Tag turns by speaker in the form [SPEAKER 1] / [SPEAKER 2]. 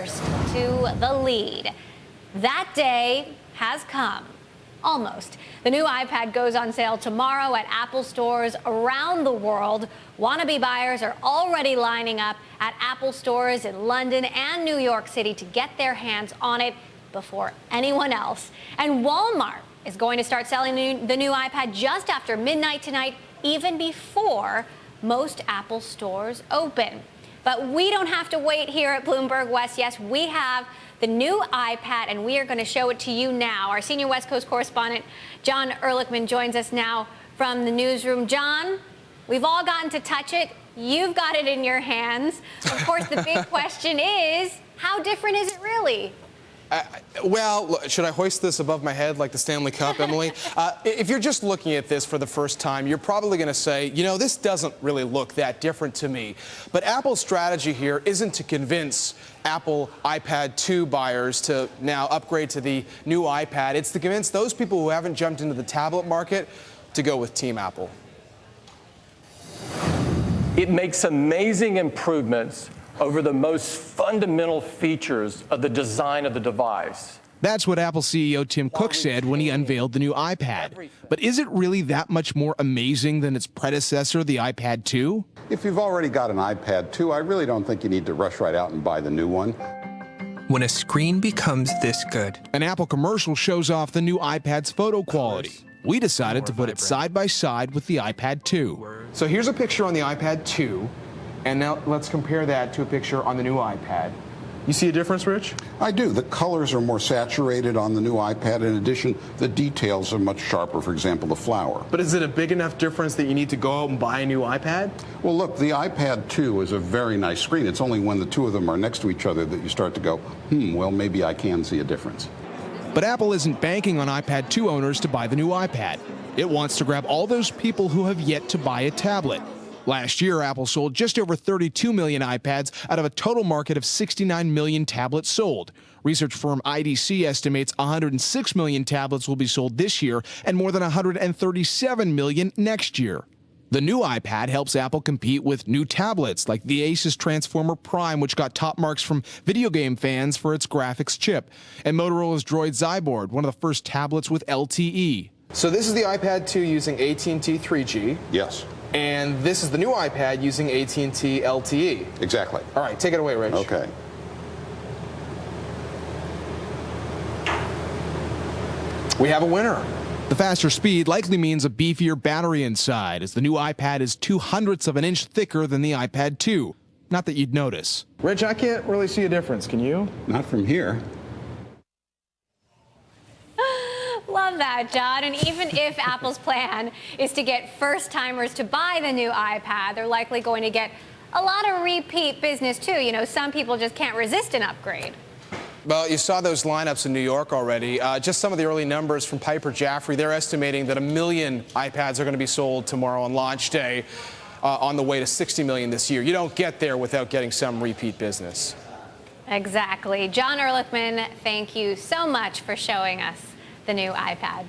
[SPEAKER 1] to the lead. That day has come. Almost. The new iPad goes on sale tomorrow at Apple stores around the world. Wannabe buyers are already lining up at Apple stores in London and New York City to get their hands on it before anyone else. And Walmart is going to start selling the new iPad just after midnight tonight, even before most Apple stores open. But we don't have to wait here at Bloomberg West. Yes, we have the new iPad, and we are going to show it to you now. Our senior West Coast correspondent, John Ehrlichman, joins us now from the newsroom. John, we've all gotten to touch it. You've got it in your hands. Of course, the big question is, how different is it really?
[SPEAKER 2] Well, should I hoist this above my head like the Stanley Cup, Emily? If you're just looking at this for the first time, you're probably going to say, you know, this doesn't really look that different to me. But Apple's strategy here isn't to convince Apple iPad 2 buyers to now upgrade to the new iPad. It's to convince those people who haven't jumped into the tablet market to go with Team Apple.
[SPEAKER 3] It makes amazing improvements over the most fundamental features of the design of the device.
[SPEAKER 4] That's what Apple CEO Tim Cook said when he unveiled the new iPad. But is it really that much more amazing than its predecessor, the iPad 2?
[SPEAKER 5] If you've already got an iPad 2, I really don't think you need to rush right out and buy the new one.
[SPEAKER 6] When a screen becomes this good.
[SPEAKER 4] An Apple commercial shows off the new iPad's photo quality. We decided to put it side by side with the iPad 2.
[SPEAKER 2] So here's a picture on the iPad 2. And now let's compare that to a picture on the new iPad. You see a difference, Rich?
[SPEAKER 5] I do. The colors are more saturated on the new iPad. In addition, the details are much sharper, for example, the flower.
[SPEAKER 2] But is it a big enough difference that you need to go out and buy a new iPad?
[SPEAKER 5] Well, look, the iPad 2 is a very nice screen. It's only when the two of them are next to each other that you start to go, well, maybe I can see a difference.
[SPEAKER 4] But Apple isn't banking on iPad 2 owners to buy the new iPad. It wants to grab all those people who have yet to buy a tablet. Last year, Apple sold just over 32 million iPads out of a total market of 69 million tablets sold. Research firm IDC estimates 106 million tablets will be sold this year and more than 137 million next year. The new iPad helps Apple compete with new tablets like the Asus Transformer Prime, which got top marks from video game fans for its graphics chip, and Motorola's Droid Zyborg, one of the first tablets with LTE.
[SPEAKER 2] So this is the iPad 2 using AT&T 3G.
[SPEAKER 5] Yes.
[SPEAKER 2] And this is the new iPad using AT&T LTE.
[SPEAKER 5] Exactly.
[SPEAKER 2] All right, take it away, Rich.
[SPEAKER 5] Okay.
[SPEAKER 2] We have a winner.
[SPEAKER 4] The faster speed likely means a beefier battery inside, as the new iPad is 0.02 of an inch thicker than the iPad 2. Not that you'd notice.
[SPEAKER 2] Rich, I can't really see a difference. Can you?
[SPEAKER 5] Not from here.
[SPEAKER 1] Love that, John. And even if Apple's plan is to get first-timers to buy the new iPad, they're likely going to get a lot of repeat business, too. You know, some people just can't resist an upgrade.
[SPEAKER 2] Well, you saw those lineups in New York already. Just some of the early numbers from Piper Jaffray. They're estimating that 1 million iPads are going to be sold tomorrow on launch day, on the way to 60 million this year. You don't get there without getting some repeat business.
[SPEAKER 1] Exactly. John Ehrlichman, thank you so much for showing us the new iPad.